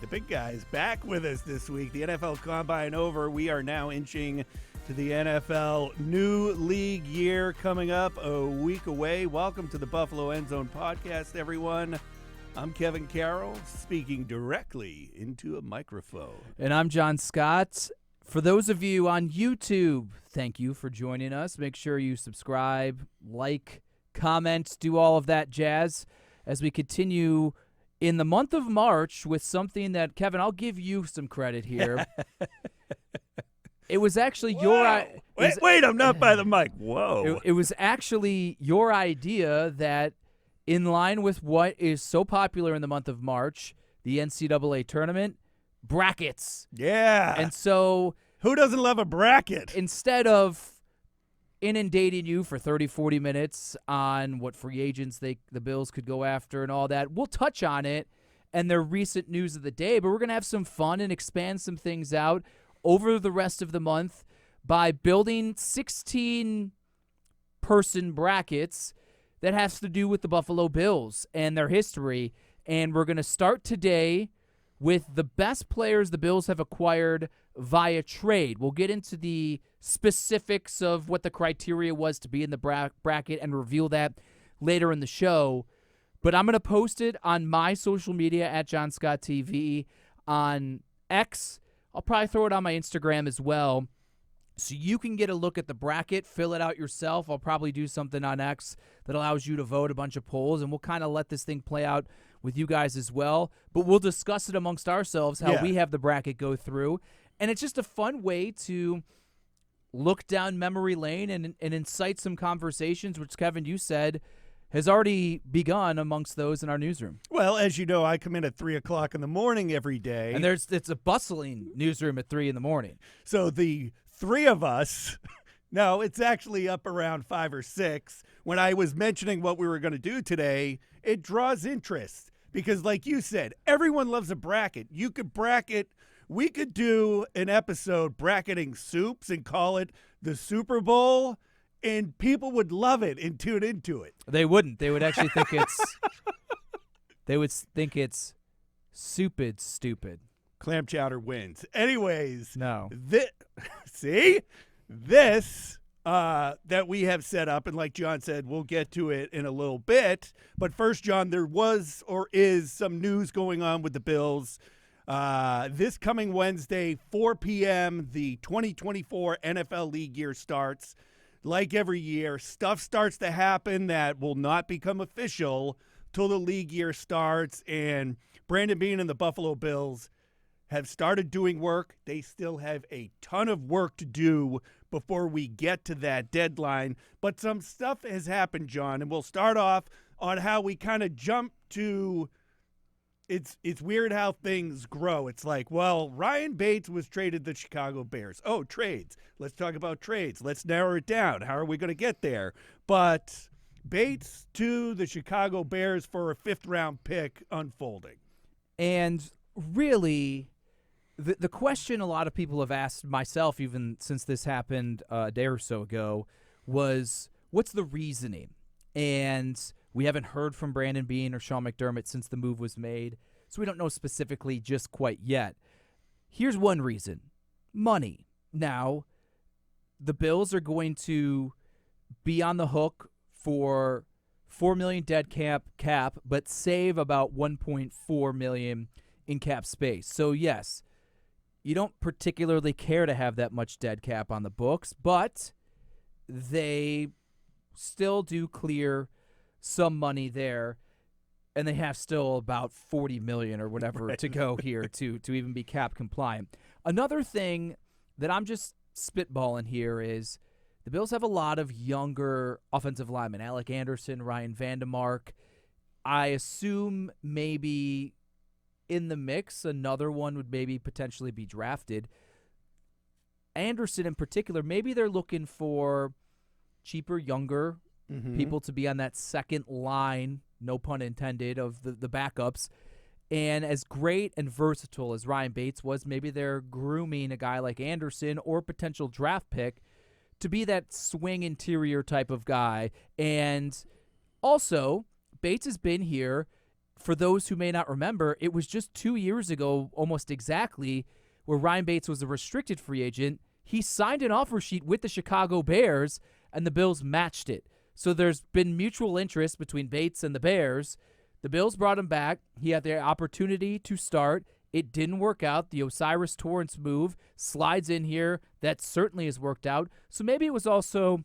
big guys back with us this week. The NFL Combine over. We are now inching to the NFL new league year coming up a week away. Welcome to the Buffalo End Zone podcast, everyone. I'm Kevin Carroll, speaking directly into a microphone. And I'm Jon Scott. For those of you on YouTube, thank you for joining us. Make sure you subscribe, like, comment, do all of that jazz as we continue in the month of March with something that, Kevin, I'll give you some credit here. It was actually Wait, I'm not by the mic. Whoa. It was actually your idea that, in line with what is so popular in the month of March, the NCAA tournament, brackets. Yeah. And so, who doesn't love a bracket? Instead of inundating you for 30, 40 minutes on what free agents the Bills could go after and all that, we'll touch on it and their recent news of the day, but we're going to have some fun and expand some things out over the rest of the month by building 16-person brackets that has to do with the Buffalo Bills and their history. And we're going to start today with the best players the Bills have acquired via trade. We'll get into the specifics of what the criteria was to be in the bracket and reveal that later in the show. But I'm going to post it on my social media at Jon Scott TV on X. I'll probably throw it on my Instagram as well, so you can get a look at the bracket, fill it out yourself. I'll probably do something on X that allows you to vote a bunch of polls, and we'll kind of let this thing play out with you guys as well. But we'll discuss it amongst ourselves, how we have the bracket go through. And it's just a fun way to look down memory lane and incite some conversations, which, Kevin, you said has already begun amongst those in our newsroom. Well, as you know, I come in at 3 o'clock in the morning every day. And it's a bustling newsroom at 3 in the morning. So the three of us, no, it's actually up around 5 or 6. When I was mentioning what we were going to do today, it draws interest because, like you said, everyone loves a bracket. You could bracket. We could do an episode bracketing soups and call it the Super Bowl, and people would love it and tune into it. They wouldn't. They would actually think it's stupid. Clam chowder wins. Anyways. No. This that we have set up, and like John said, we'll get to it in a little bit. But first, John, there was or is some news going on with the Bills. This coming Wednesday, 4 p.m., the 2024 NFL League year starts. Like every year, stuff starts to happen that will not become official till the league year starts. And Brandon Beane and the Buffalo Bills have started doing work. They still have a ton of work to do before we get to that deadline. But some stuff has happened, John, and we'll start off on how we kind of jump to it's weird how things grow. It's like, well, Ryan Bates was traded to the Chicago Bears. Oh, trades. Let's talk about trades. Let's narrow it down. How are we going to get there? But Bates to the Chicago Bears for a 5th-round pick unfolding. And really, the question a lot of people have asked, myself even since this happened a day or so ago, was what's the reasoning? And we haven't heard from Brandon Beane or Sean McDermott since the move was made, so we don't know specifically just quite yet. Here's one reason. Money. Now, the Bills are going to be on the hook for $4 million dead cap, but save about $1.4 million in cap space. So, yes, you don't particularly care to have that much dead cap on the books, but they still do clear some money there, and they have still about $40 million or whatever to go here to even be cap compliant. Another thing that I'm just spitballing here is the Bills have a lot of younger offensive linemen, Alec Anderson, Ryan Vandemark. I assume maybe in the mix, another one would maybe potentially be drafted. Anderson in particular, maybe they're looking for cheaper, younger people to be on that second line, no pun intended, of the backups. And as great and versatile as Ryan Bates was, maybe they're grooming a guy like Anderson or potential draft pick to be that swing interior type of guy. And also, Bates has been here for those who may not remember, it was just 2 years ago, almost exactly, where Ryan Bates was a restricted free agent. He signed an offer sheet with the Chicago Bears, and the Bills matched it. So there's been mutual interest between Bates and the Bears. The Bills brought him back. He had the opportunity to start. It didn't work out. The Osiris Torrance move slides in here. That certainly has worked out. So maybe it was also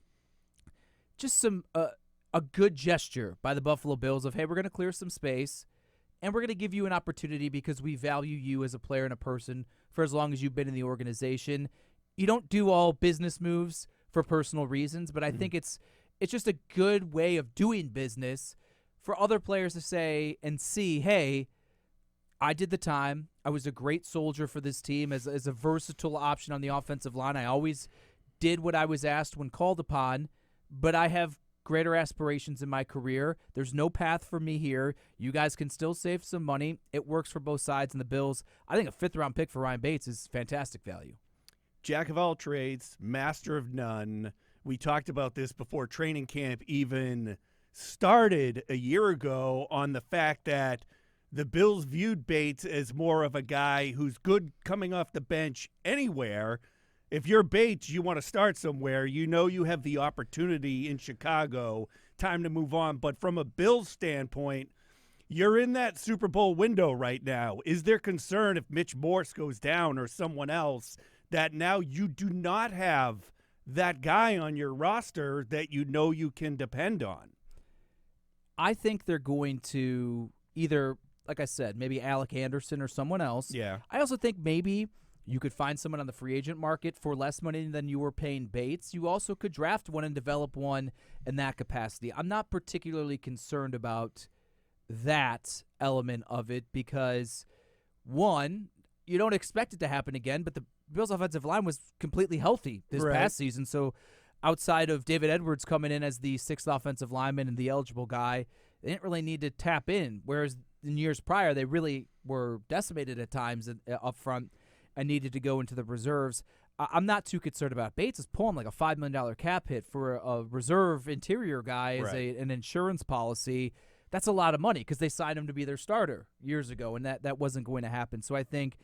just some a good gesture by the Buffalo Bills of, hey, we're going to clear some space, and we're going to give you an opportunity because we value you as a player and a person for as long as you've been in the organization. You don't do all business moves for personal reasons, but I think it's just a good way of doing business for other players to say and see, hey, I did the time. I was a great soldier for this team as a versatile option on the offensive line. I always did what I was asked when called upon, but I have greater aspirations in my career. There's no path for me here. You guys can still save some money. It works for both sides. And the Bills, I think a fifth-round pick for Ryan Bates is fantastic value. Jack of all trades, master of none. We talked about this before training camp even started a year ago on the fact that the Bills viewed Bates as more of a guy who's good coming off the bench anywhere. If you're Bates, you want to start somewhere. You know you have the opportunity in Chicago. Time to move on. But from a Bills standpoint, you're in that Super Bowl window right now. Is there concern if Mitch Morse goes down or someone else that now you do not have that guy on your roster that you know you can depend on? I think they're going to either, like I said, maybe Alec Anderson or someone else. Yeah. I also think maybe you could find someone on the free agent market for less money than you were paying Bates. You also could draft one and develop one in that capacity. I'm not particularly concerned about that element of it because, one, you don't expect it to happen again, but the Bills' offensive line was completely healthy this past season. So outside of David Edwards coming in as the sixth offensive lineman and the eligible guy, they didn't really need to tap in, whereas in years prior they really were decimated at times up front and needed to go into the reserves. I'm not too concerned about Bates. Is pulling like a $5 million cap hit for a reserve interior guy as an insurance policy. That's a lot of money because they signed him to be their starter years ago, and that wasn't going to happen. So I think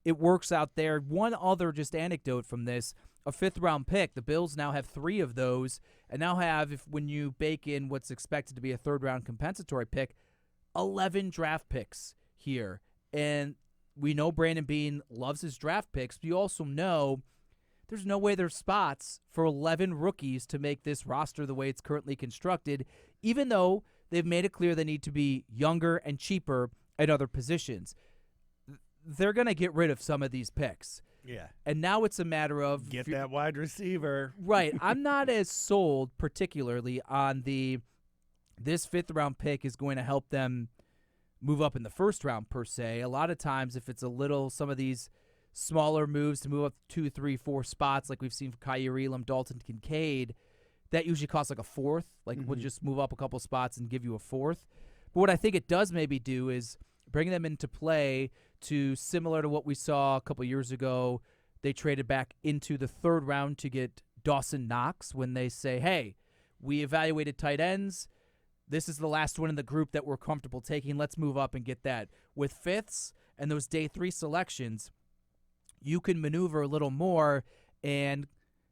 it works out there. One other just anecdote from this, a fifth-round pick. The Bills now have 3 of those and now have, when you bake in what's expected to be a third-round compensatory pick, 11 draft picks here. And we know Brandon Beane loves his draft picks, but you also know there's no way there's spots for 11 rookies to make this roster the way it's currently constructed, even though they've made it clear they need to be younger and cheaper at other positions. They're going to get rid of some of these picks. Yeah. And now it's a matter of get that wide receiver. Right. I'm not as sold particularly on this fifth-round pick is going to help them move up in the first round per se. A lot of times if it's some of these smaller moves to move up 2, 3, 4 spots like we've seen for Kaiir Elam, Dalton Kincaid, that usually costs like a fourth. Like we'll just move up a couple spots and give you a fourth. But what I think it does maybe do is bring them into play to similar to what we saw a couple years ago. They traded back into the third round to get Dawson Knox when they say, hey, we evaluated tight ends. This is the last one in the group that we're comfortable taking. Let's move up and get that. With fifths and those day 3 selections, you can maneuver a little more. And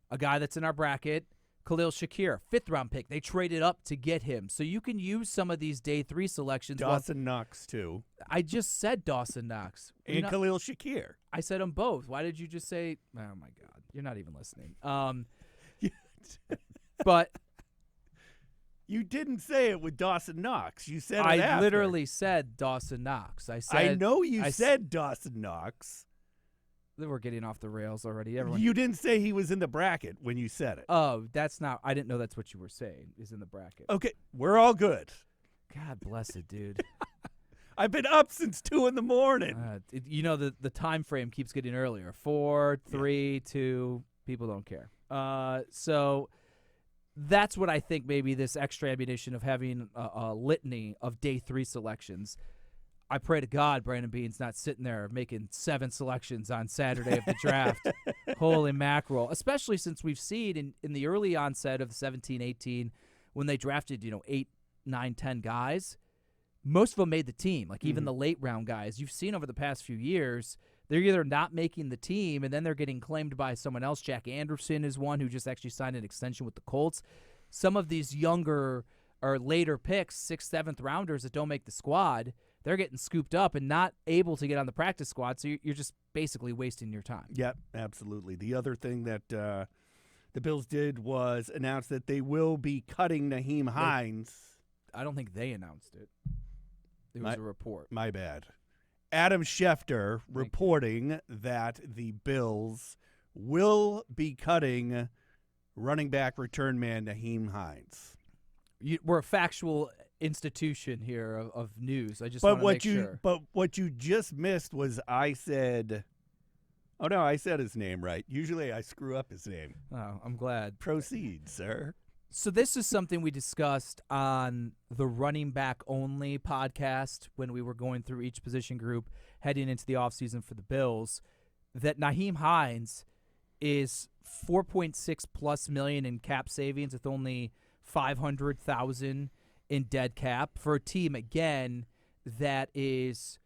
a guy that's in our bracket, Khalil Shakir, 5th-round pick. They traded up to get him. So you can use some of these day 3 selections. Dawson Knox, too. I just said Dawson Knox. And Khalil Shakir. I said them both. Why did you just say, oh, my God, you're not even listening. But you didn't say it with Dawson Knox. You said it I after. literally said Dawson Knox. I know you said Dawson Knox. We're getting off the rails already. You didn't say he was in the bracket when you said it. Oh, that's not. I didn't know that's what you were saying. Is in the bracket. Okay, we're all good. God bless it, dude. I've been up since 2 in the morning. The time frame keeps getting earlier. 4, 3, 2. People don't care. So that's what I think. Maybe this extra ammunition of having a litany of day 3 selections. I pray to God Brandon Beane's not sitting there making 7 selections on Saturday of the draft. Holy mackerel. Especially since we've seen in the early onset of the 17-18 when they drafted, 8, 9, 10 guys, most of them made the team. Like even the late round guys you've seen over the past few years, they're either not making the team and then they're getting claimed by someone else. Jack Anderson is one who just actually signed an extension with the Colts. Some of these younger or later picks, 6th, 7th rounders that don't make the squad, they're getting scooped up and not able to get on the practice squad, so you're just basically wasting your time. Yep, absolutely. The other thing that the Bills did was announce that they will be cutting Nyheim Hines. I don't think they announced it. It was a report. My bad. Adam Schefter reporting that the Bills will be cutting running back return man Nyheim Hines. We're a factual institution here of news. I just want to make sure. But what you just missed was I said his name right. Usually I screw up his name. Oh, I'm glad. Proceed, sir. So this is something we discussed on the running back only podcast when we were going through each position group heading into the offseason for the Bills, that Nyheim Hines is $4.6+ million in cap savings with only $500,000 in dead cap for a team, again, that is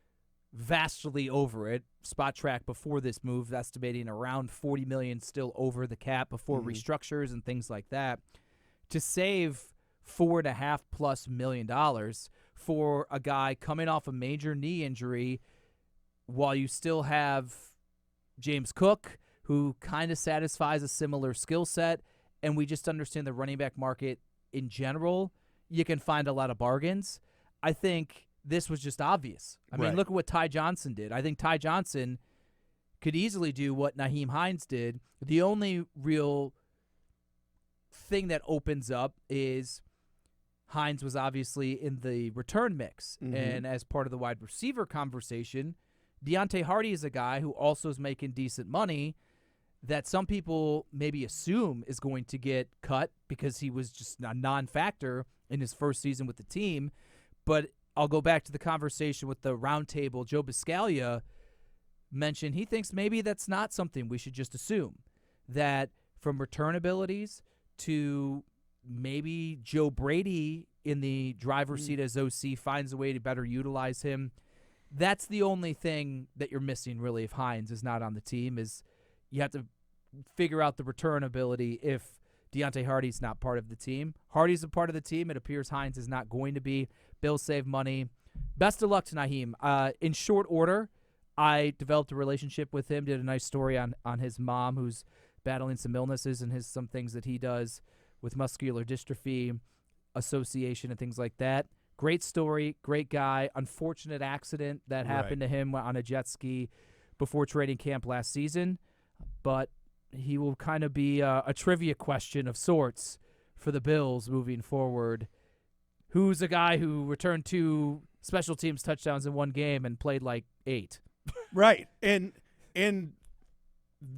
vastly over it. Spot Track before this move estimating around $40 million still over the cap before restructures and things like that. To save $4.5+ million for a guy coming off a major knee injury while you still have James Cook, who kind of satisfies a similar skill set, and we just understand the running back market in general, you can find a lot of bargains. I think this was just obvious. I mean, look at what Ty Johnson did. I think Ty Johnson could easily do what Nyheim Hines did. The only real thing that opens up is Hines was obviously in the return mix. And as part of the wide receiver conversation, Deontay Hardy is a guy who also is making decent money that some people maybe assume is going to get cut because he was just a non-factor in his first season with the team. But I'll go back to the conversation with the roundtable. Joe Biscaglia mentioned he thinks maybe that's not something we should just assume, that from return abilities to maybe Joe Brady in the driver's seat as OC finds a way to better utilize him. That's the only thing that you're missing, really, if Hines is not on the team, is you have to figure out the return ability if Deontay Hardy's not part of the team. Hardy's a part of the team. It appears Hines is not going to be. Bills save money. Best of luck to Nyheim. In short order, I developed a relationship with him, did a nice story on his mom who's battling some illnesses and some things that he does with muscular dystrophy association and things like that. Great story, great guy. Unfortunate accident that happened to him on a jet ski before training camp last season, but he will kind of be a trivia question of sorts for the Bills moving forward. Who's a guy who returned 2 special teams touchdowns in one game and played like 8? Right. And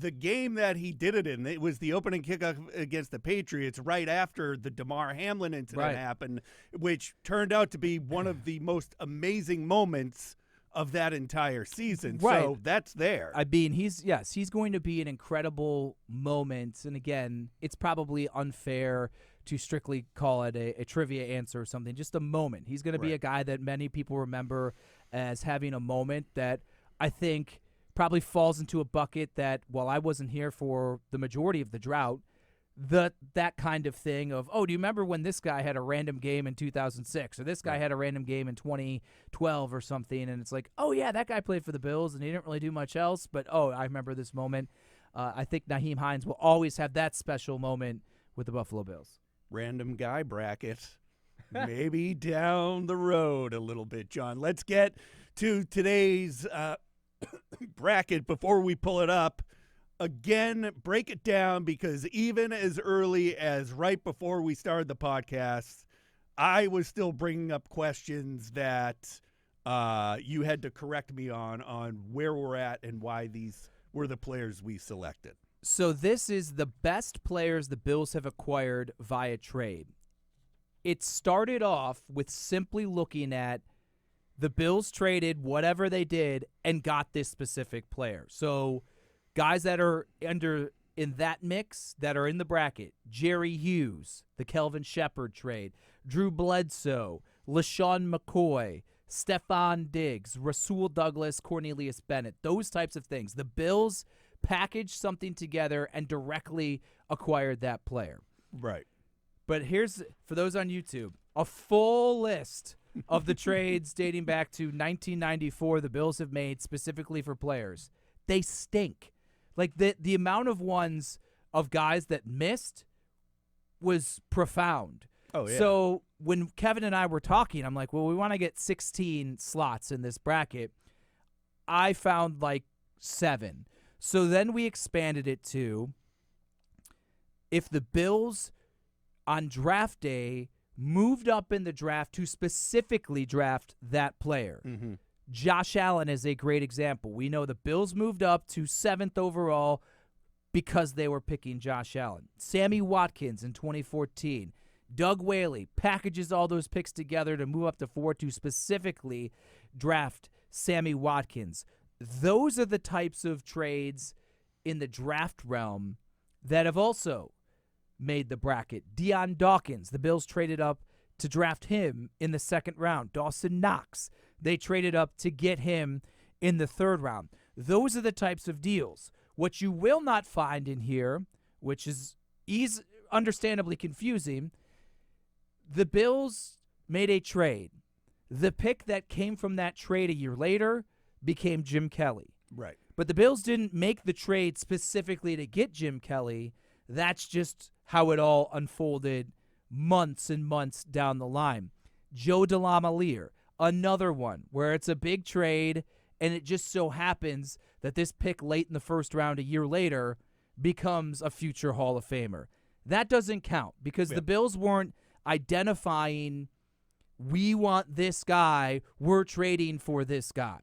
the game that he did it in, it was the opening kickoff against the Patriots right after the Damar Hamlin incident happened, which turned out to be one of the most amazing moments of that entire season. Right. So that's there. I mean, he's going to be an incredible moment. And again, it's probably unfair to strictly call it a trivia answer or something, just a moment. He's going to be a guy that many people remember as having a moment that I think probably falls into a bucket that, while I wasn't here for the majority of the drought, that kind of thing of, oh, do you remember when this guy had a random game in 2006 or this guy had a random game in 2012 or something, and it's like, oh, yeah, that guy played for the Bills and he didn't really do much else, but, oh, I remember this moment. I think Nyheim Hines will always have that special moment with the Buffalo Bills. Random guy bracket. Maybe down the road a little bit, John. Let's get to today's bracket before we pull it up. Again, break it down, because even as early as right before we started the podcast, I was still bringing up questions that you had to correct me on where we're at and why these were the players we selected. So this is the best players the Bills have acquired via trade. It started off with simply looking at the Bills traded whatever they did and got this specific player. So guys that are in that mix that are in the bracket: Jerry Hughes, the Kelvin Shepard trade, Drew Bledsoe, LaShawn McCoy, Stephon Diggs, Rasul Douglas, Cornelius Bennett, those types of things. The Bills packaged something together and directly acquired that player. Right. But here's, for those on YouTube, a full list of the trades dating back to 1994 the Bills have made specifically for players. They stink. Like, the amount of ones of guys that missed was profound. Oh, yeah. So when Kevin and I were talking, I'm like, well, we want to get 16 slots in this bracket. I found like 7. So then we expanded it to, if the Bills on draft day moved up in the draft to specifically draft that player. Mm-hmm. Josh Allen is a great example. We know the Bills moved up to 7th overall because they were picking Josh Allen. Sammy Watkins in 2014. Doug Whaley packages all those picks together to move up to 4 to specifically draft Sammy Watkins. Those are the types of trades in the draft realm that have also made the bracket. Deion Dawkins, the Bills traded up to draft him in the 2nd round. Dawson Knox, they traded up to get him in the 3rd round. Those are the types of deals. What you will not find in here, which is understandably confusing, the Bills made a trade. The pick that came from that trade a year later became Jim Kelly. Right. But the Bills didn't make the trade specifically to get Jim Kelly. That's just how it all unfolded months and months down the line. Joe DeLamielleure, another one where it's a big trade, and it just so happens that this pick late in the 1st round a year later becomes a future Hall of Famer. That doesn't count because the Bills weren't identifying, we want this guy, we're trading for this guy.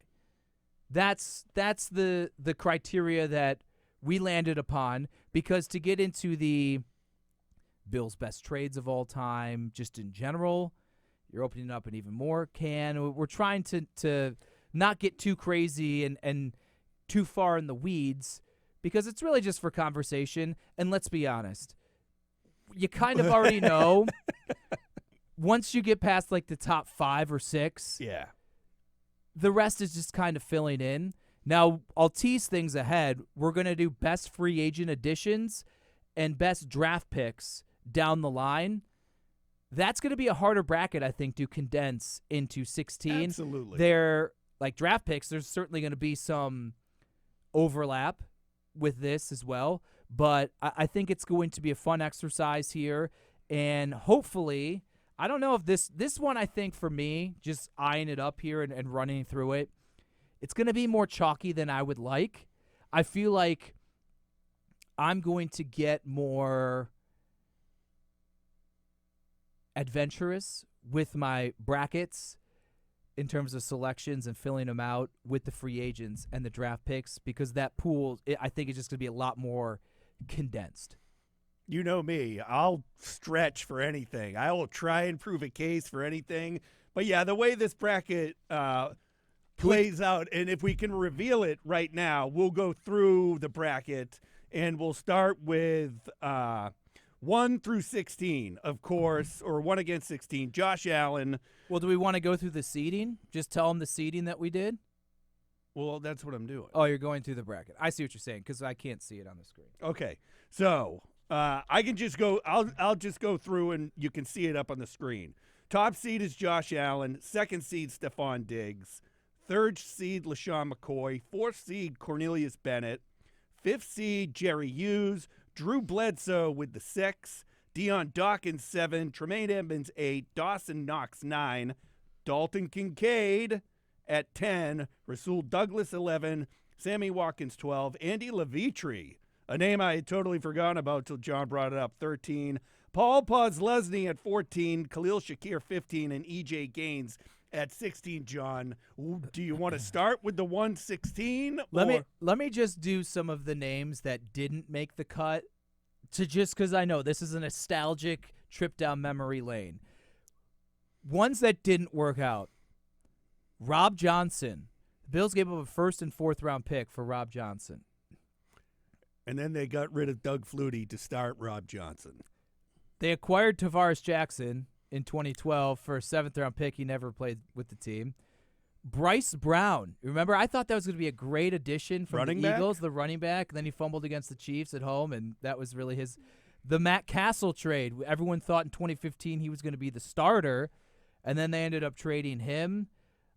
That's the criteria that we landed upon, because to get into the Bills' best trades of all time, just in general, you're opening up an even more can. We're trying to not get too crazy and too far in the weeds, because it's really just for conversation. And let's be honest, you kind of already know once you get past like the top 5 or 6, Yeah. the rest is just kind of filling in. Now, I'll tease things ahead. We're going to do best free agent additions and best draft picks down the line. That's going to be a harder bracket, I think, to condense into 16. Absolutely. They're like draft picks. There's certainly going to be some overlap with this as well, but I think it's going to be a fun exercise here, and hopefully, I don't know if this one, I think for me, just eyeing it up here and running through it, it's going to be more chalky than I would like. I feel like I'm going to get more adventurous with my brackets in terms of selections and filling them out with the free agents and the draft picks, because that pool, I think, is just going to be a lot more condensed. You know me. I'll stretch for anything. I will try and prove a case for anything. But, yeah, the way this bracket plays out, and if we can reveal it right now, we'll go through the bracket, and we'll start with 1 through 16, of course, or 1 against 16. Josh Allen. Well, do we want to go through the seeding? Just tell them the seeding that we did? Well, that's what I'm doing. Oh, you're going through the bracket. I see what you're saying, because I can't see it on the screen. Okay. So I can just go. I'll just go through, and you can see it up on the screen. Top seed is Josh Allen. 2nd seed, Stephon Diggs. 3rd seed, LaShawn McCoy. 4th seed, Cornelius Bennett. 5th seed, Jerry Hughes. Drew Bledsoe with the 6. Deion Dawkins, 7. Tremaine Edmonds, 8. Dawson Knox, 9. Dalton Kincaid at 10. Rasul Douglas, 11. Sammy Watkins, 12. Andy Levitre, a name I had totally forgotten about until John brought it up, 13. Paul Podlesny at 14. Khalil Shakir, 15. And E.J. Gaines at 16, John. Do you want to start with the 116? Let me just do some of the names that didn't make the cut, just because I know this is a nostalgic trip down memory lane. Ones that didn't work out. Rob Johnson. The Bills gave up a 1st and 4th round pick for Rob Johnson. And then they got rid of Doug Flutie to start Rob Johnson. They acquired Tavares Jackson in 2012 for a 7th round pick. He never played with the team. Bryce Brown. Remember, I thought that was going to be a great addition from Running the back? Eagles, the running back. And then he fumbled against the Chiefs at home, and that was really his. The Matt Castle trade. Everyone thought in 2015 he was going to be the starter, and then they ended up trading him.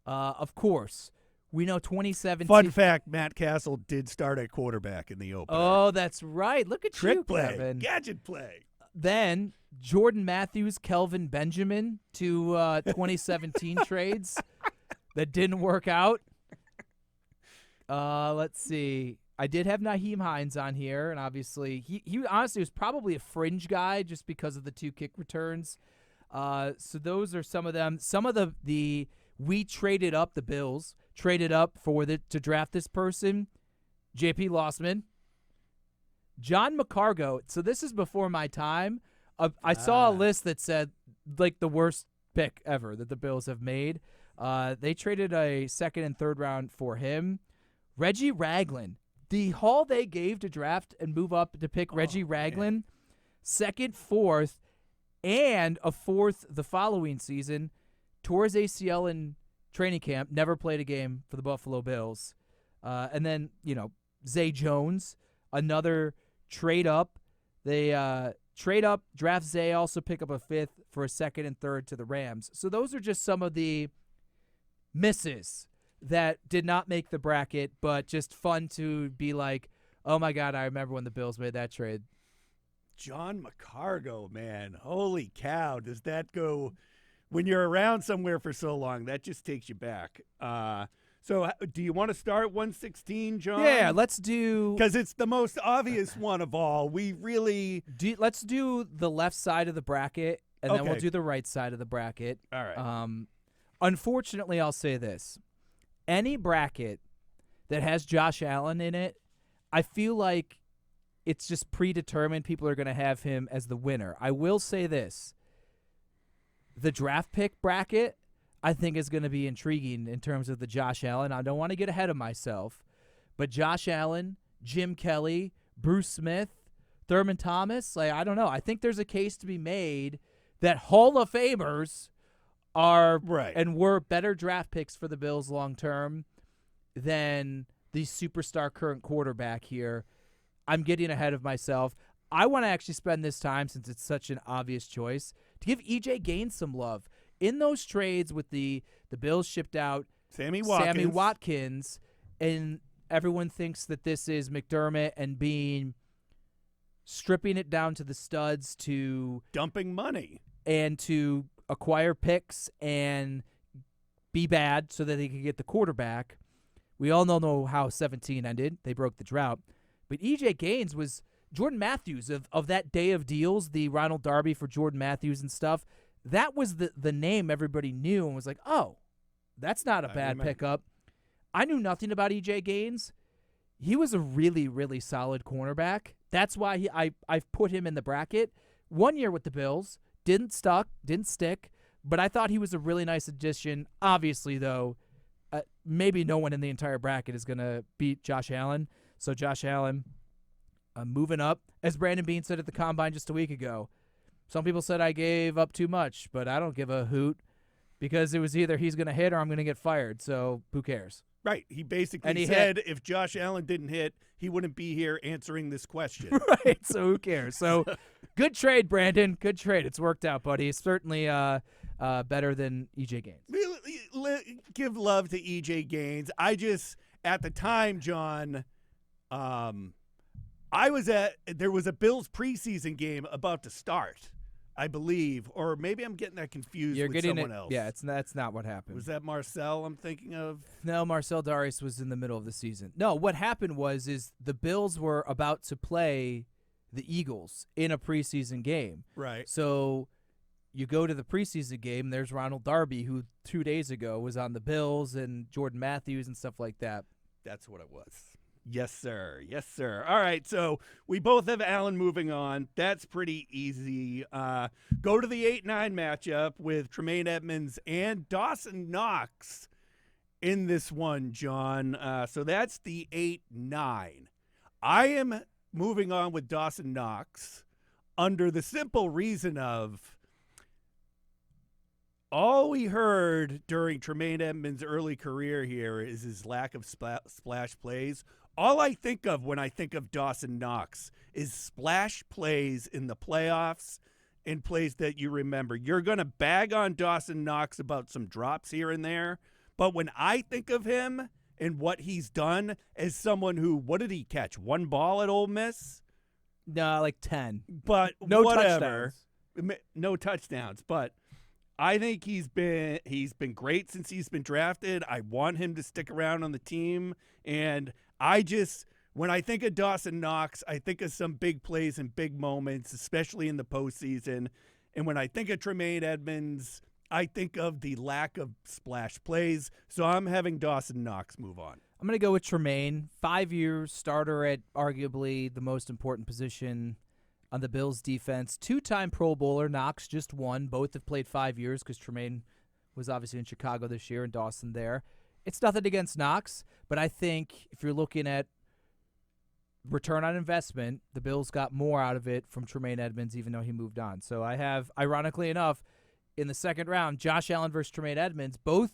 Of course, we know 2017. Fun fact, Matt Castle did start at quarterback in the opener. Oh, that's right. Look at Trick you, play, Kevin. gadget play. Then Jordan Matthews, Kelvin Benjamin, two 2017 trades that didn't work out. Let's see. I did have Naheem Hines on here, and obviously he honestly was probably a fringe guy just because of the 2 kick returns. So those are some of them. Some of the we traded up, the Bills traded up to draft this person. J.P. Lossman. John McCargo. So this is before my time. I saw a list that said like the worst pick ever that the Bills have made. They traded a 2nd and 3rd round for him. Reggie Ragland. The haul they gave to draft and move up to pick Reggie Ragland, 2nd, 4th, and a 4th the following season. Tore his ACL in training camp, never played a game for the Buffalo Bills. And then, Zay Jones, another trade up. They trade up, draft Zay, also pick up a 5th for a 2nd and 3rd to the Rams. So those are just some of the misses that did not make the bracket, but just fun to be like, oh, my God, I remember when the Bills made that trade. John McCargo, man. Holy cow. Does that go when you're around somewhere for so long? That just takes you back. So do you want to start 116, John? Yeah, let's do. Because it's the most obvious one of all. We really. Let's do the left side of the bracket, and then we'll Okay. do the right side of the bracket. All right. Unfortunately, I'll say this. Any bracket that has Josh Allen in it, I feel like it's just predetermined people are going to have him as the winner. I will say this. The draft pick bracket, I think, is going to be intriguing in terms of the Josh Allen. I don't want to get ahead of myself, but Josh Allen, Jim Kelly, Bruce Smith, Thurman Thomas, I don't know. I think there's a case to be made that Hall of Famers are Right. and were better draft picks for the Bills long term than the superstar current quarterback here. I'm getting ahead of myself. I want to actually spend this time, since it's such an obvious choice, to give E.J. Gaines some love. In those trades with the Bills shipped out Sammy Watkins, and everyone thinks that this is McDermott and stripping it down to the studs to dumping money and to acquire picks and be bad so that they could get the quarterback. We all know how 17 ended. They broke the drought. But E.J. Gaines was Jordan Matthews of that day of deals, the Ronald Darby for Jordan Matthews and stuff. That was the name everybody knew and was like, oh, that's not a bad pickup. I knew nothing about E.J. Gaines. He was a really, really solid cornerback. That's why I've put him in the bracket. 1 year with the Bills. Didn't stick, but I thought he was a really nice addition. Obviously, though, maybe no one in the entire bracket is going to beat Josh Allen. So Josh Allen moving up. As Brandon Beane said at the Combine just a week ago, some people said I gave up too much, but I don't give a hoot because it was either he's going to hit or I'm going to get fired, so who cares? Right. He basically said if Josh Allen didn't hit, he wouldn't be here answering this question. Right, so who cares? So good trade, Brandon. Good trade. It's worked out, buddy. It's certainly better than E.J. Gaines. Give love to E.J. Gaines. At the time, John, there was a Bills preseason game about to start, I believe, or maybe I'm getting that confused with someone else. Yeah, that's not what happened. Was that Marcel I'm thinking of? No, Marcel Darius was in the middle of the season. No, what happened was the Bills were about to play the Eagles in a preseason game. Right. So you go to the preseason game, there's Ronald Darby, who 2 days ago was on the Bills, and Jordan Matthews and stuff like that. That's what it was. Yes, sir. Yes, sir. All right, so we both have Allen moving on. That's pretty easy. Go to the 8-9 matchup with Tremaine Edmonds and Dawson Knox in this one, John. So that's the 8-9. I am moving on with Dawson Knox under the simple reason of all we heard during Tremaine Edmonds' early career here is his lack of splash plays. All I think of when I think of Dawson Knox is splash plays in the playoffs and plays that you remember. You're going to bag on Dawson Knox about some drops here and there, but when I think of him and what he's done as someone who, what did he catch? One ball at Ole Miss? No, like 10. But No whatever. touchdowns. No touchdowns, but I think he's been great since he's been drafted. I want him to stick around on the team, and when I think of Dawson Knox, I think of some big plays and big moments, especially in the postseason. And when I think of Tremaine Edmonds, I think of the lack of splash plays. So I'm having Dawson Knox move on. I'm going to go with Tremaine. 5 years, starter at arguably the most important position on the Bills' defense. 2-time Pro Bowler, Knox just one. Both have played 5 years because Tremaine was obviously in Chicago this year and Dawson there. It's nothing against Knox, but I think if you're looking at return on investment, the Bills got more out of it from Tremaine Edmonds, even though he moved on. So I have, ironically enough, in the second round, Josh Allen versus Tremaine Edmonds, both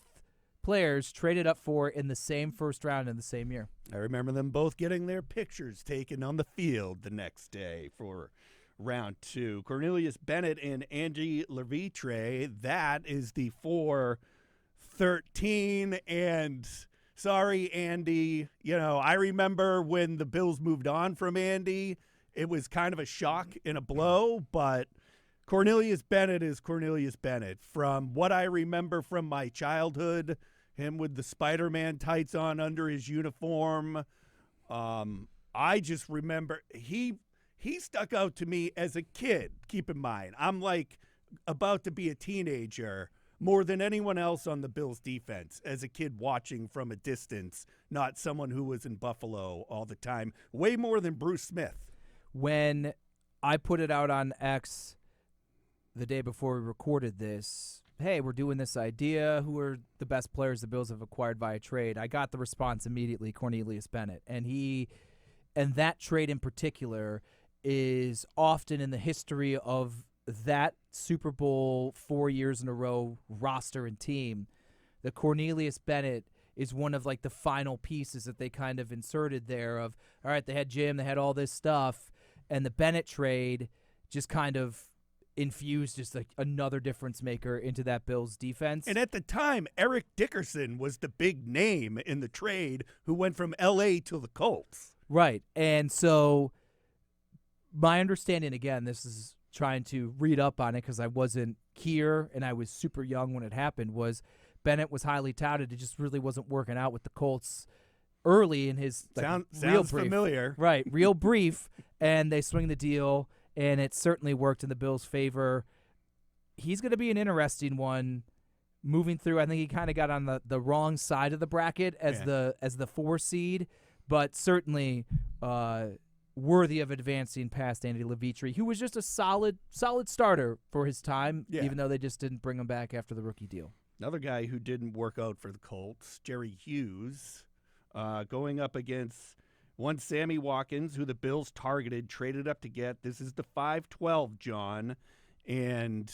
players traded up for in the same first round in the same year. I remember them both getting their pictures taken on the field the next day for round 2. Cornelius Bennett and Andy Levitre, that is the 4-13. And sorry, Andy, I remember when the Bills moved on from Andy, it was kind of a shock and a blow, but Cornelius Bennett is Cornelius Bennett. From what I remember from my childhood, him with the Spider-Man tights on under his uniform, I just remember he stuck out to me as a kid. Keep in mind, I'm like about to be a teenager more than anyone else on the Bills defense as a kid watching from a distance, not someone who was in Buffalo all the time, way more than Bruce Smith. When I put it out on X the day before we recorded this, hey, we're doing this idea, who are the best players the Bills have acquired via trade, I got the response immediately, Cornelius Bennett. And that trade in particular is often in the history of that Super Bowl 4 years in a row roster and team. The Cornelius Bennett is one of like the final pieces that they kind of inserted there of, all right, they had Jim, they had all this stuff, and the Bennett trade just kind of infused just like another difference maker into that Bills defense. And at the time, Eric Dickerson was the big name in the trade who went from L.A. to the Colts. Right. And so my understanding, again, this is trying to read up on it because I wasn't here and I was super young when it happened, was Bennett was highly touted. It just really wasn't working out with the Colts early in his real sounds brief. Familiar. Right, real brief, and they swing the deal, and it certainly worked in the Bills' favor. He's going to be an interesting one moving through. I think he kind of got on the wrong side of the bracket as the 4 seed, but certainly worthy of advancing past Andy Levitre, who was just a solid starter for his time, even though they just didn't bring him back after the rookie deal. Another guy who didn't work out for the Colts, Jerry Hughes, going up against one Sammy Watkins, who the Bills targeted, traded up to get. This is the 5-12, John. And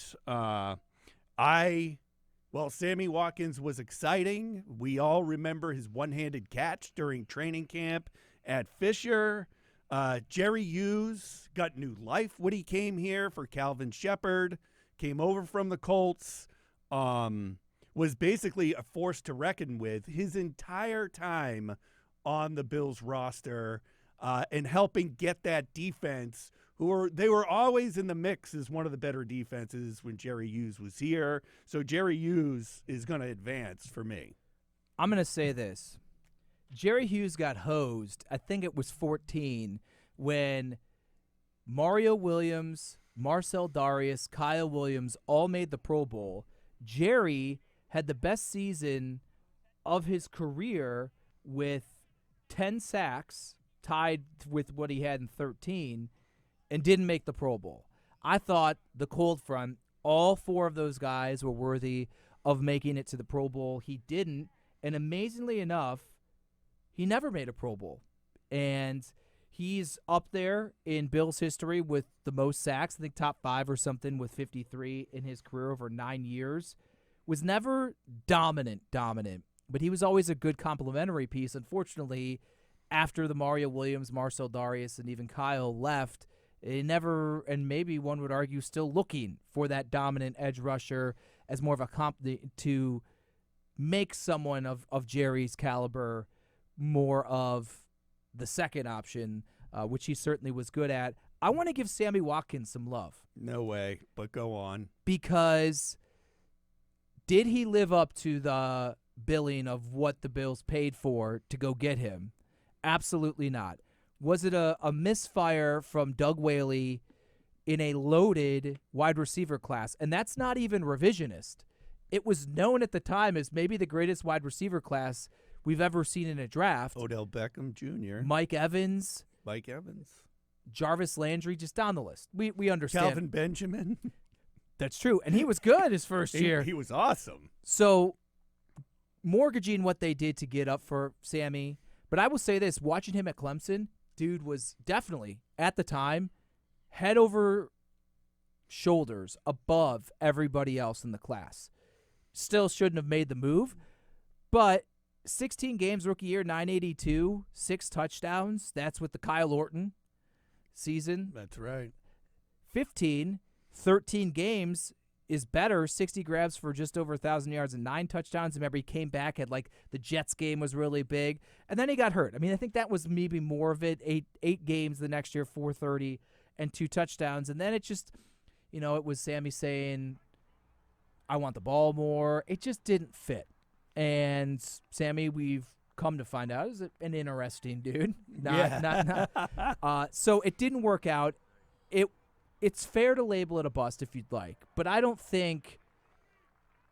Sammy Watkins was exciting. We all remember his one-handed catch during training camp at Fisher. Jerry Hughes got new life when he came here for Calvin Shepard, came over from the Colts, was basically a force to reckon with his entire time on the Bills roster, and helping get that defense, they were always in the mix as one of the better defenses when Jerry Hughes was here. So Jerry Hughes is going to advance for me. I'm going to say this. Jerry Hughes got hosed, I think it was 14, when Mario Williams, Marcel Darius, Kyle Williams all made the Pro Bowl. Jerry had the best season of his career with 10 sacks, tied with what he had in 13, and didn't make the Pro Bowl. I thought the cold front, all 4 of those guys were worthy of making it to the Pro Bowl. He didn't, and amazingly enough, he never made a Pro Bowl. And he's up there in Bills history with the most sacks, I think top 5 or something, with 53 in his career over 9 years. was never dominant, but he was always a good complementary piece. Unfortunately, after the Mario Williams, Marcel Darius, and even Kyle left, it never, and maybe one would argue still looking for that dominant edge rusher as more of a comp to make someone of Jerry's caliber more of the second option, which he certainly was good at. I want to give Sammy Watkins some love. No way, but go on. Because did he live up to the billing of what the Bills paid for to go get him? Absolutely not. Was it a misfire from Doug Whaley in a loaded wide receiver class? And that's not even revisionist. It was known at the time as maybe the greatest wide receiver class we've ever seen in a draft. Odell Beckham Jr. Mike Evans. Jarvis Landry, just down the list. We understand. Calvin Benjamin. That's true. And he was good his first year. He was awesome. So mortgaging what they did to get up for Sammy. But I will say this, watching him at Clemson, dude was definitely, at the time, head over shoulders above everybody else in the class. Still shouldn't have made the move, but 16 games rookie year, 982, 6 touchdowns. That's with the Kyle Orton season. That's right. 13 games is better. 60 grabs for just over 1,000 yards and 9 touchdowns. Remember, he came back, had like the Jets game was really big, and then he got hurt. I mean, I think that was maybe more of it. Eight games the next year, 430 and 2 touchdowns, and then it just, it was Sammy saying, I want the ball more. It just didn't fit. And Sammy, we've come to find out, is an interesting dude. So it didn't work out. It's fair to label it a bust if you'd like, but I don't think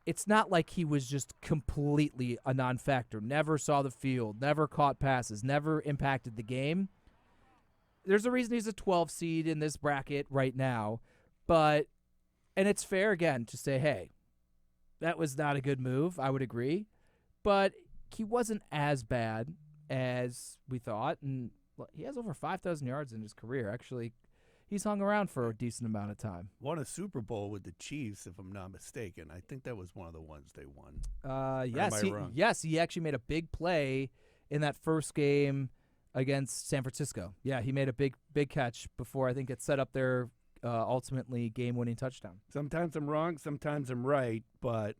it's not like he was just completely a non-factor. Never saw the field, never caught passes, never impacted the game. There's a reason he's a 12 seed in this bracket right now, and it's fair, again, to say, hey, that was not a good move, I would agree, but he wasn't as bad as we thought, and he has over 5,000 yards in his career. Actually, he's hung around for a decent amount of time. Won a Super Bowl with the Chiefs, if I'm not mistaken. I think that was one of the ones they won. Yes, he actually made a big play in that first game against San Francisco. Yeah, he made a big catch before I think it set up their ultimately game-winning touchdown. Sometimes I'm wrong, sometimes I'm right, but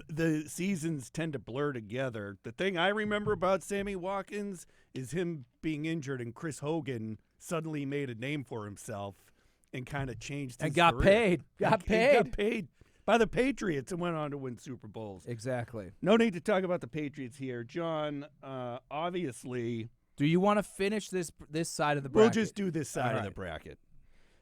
the seasons tend to blur together. The thing I remember about Sammy Watkins is him being injured, and Chris Hogan suddenly made a name for himself and kind of changed his and got career. Got paid by the Patriots and went on to win Super Bowls. Exactly. No need to talk about the Patriots here. John, obviously... Do you want to finish this side of the bracket? We'll just do this side of the bracket.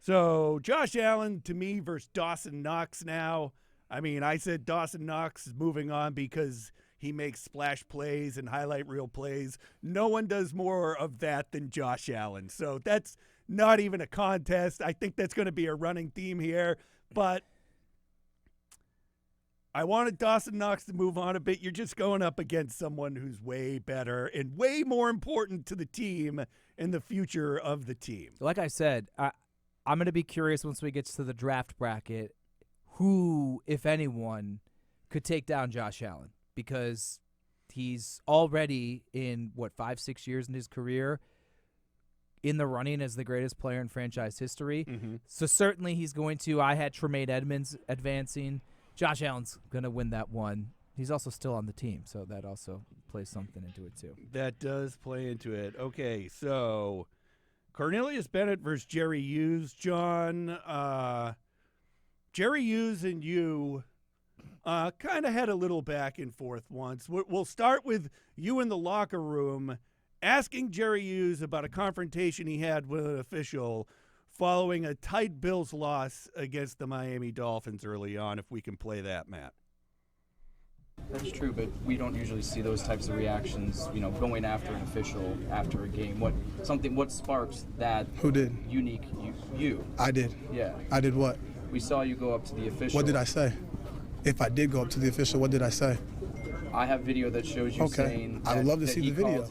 So Josh Allen, to me, versus Dawson Knox now. I mean, I said Dawson Knox is moving on because he makes splash plays and highlight reel plays. No one does more of that than Josh Allen. So that's not even a contest. I think that's going to be a running theme here. But I wanted Dawson Knox to move on a bit. You're just going up against someone who's way better and way more important to the team and the future of the team. Like I said, I'm going to be curious once we get to the draft bracket who, if anyone, could take down Josh Allen, because he's already in, 5-6 years in his career in the running as the greatest player in franchise history. Mm-hmm. So certainly he's going to. I had Tremaine Edmonds advancing. Josh Allen's going to win that one. He's also still on the team, so that also plays something into it too. That does play into it. Okay, so Cornelius Bennett versus Jerry Hughes. John, Jerry Hughes and you kind of had a little back and forth once. We'll start with you in the locker room asking Jerry Hughes about a confrontation he had with an official following a tight Bills loss against the Miami Dolphins early on, if we can play that, Matt. That's true, but we don't usually see those types of reactions, going after an official after a game. What sparks that? Who did? Unique you. I did. Yeah. I did what? We saw you go up to the official. What did I say? If I did go up to the official, what did I say? I have video that shows you saying I would love to see the video.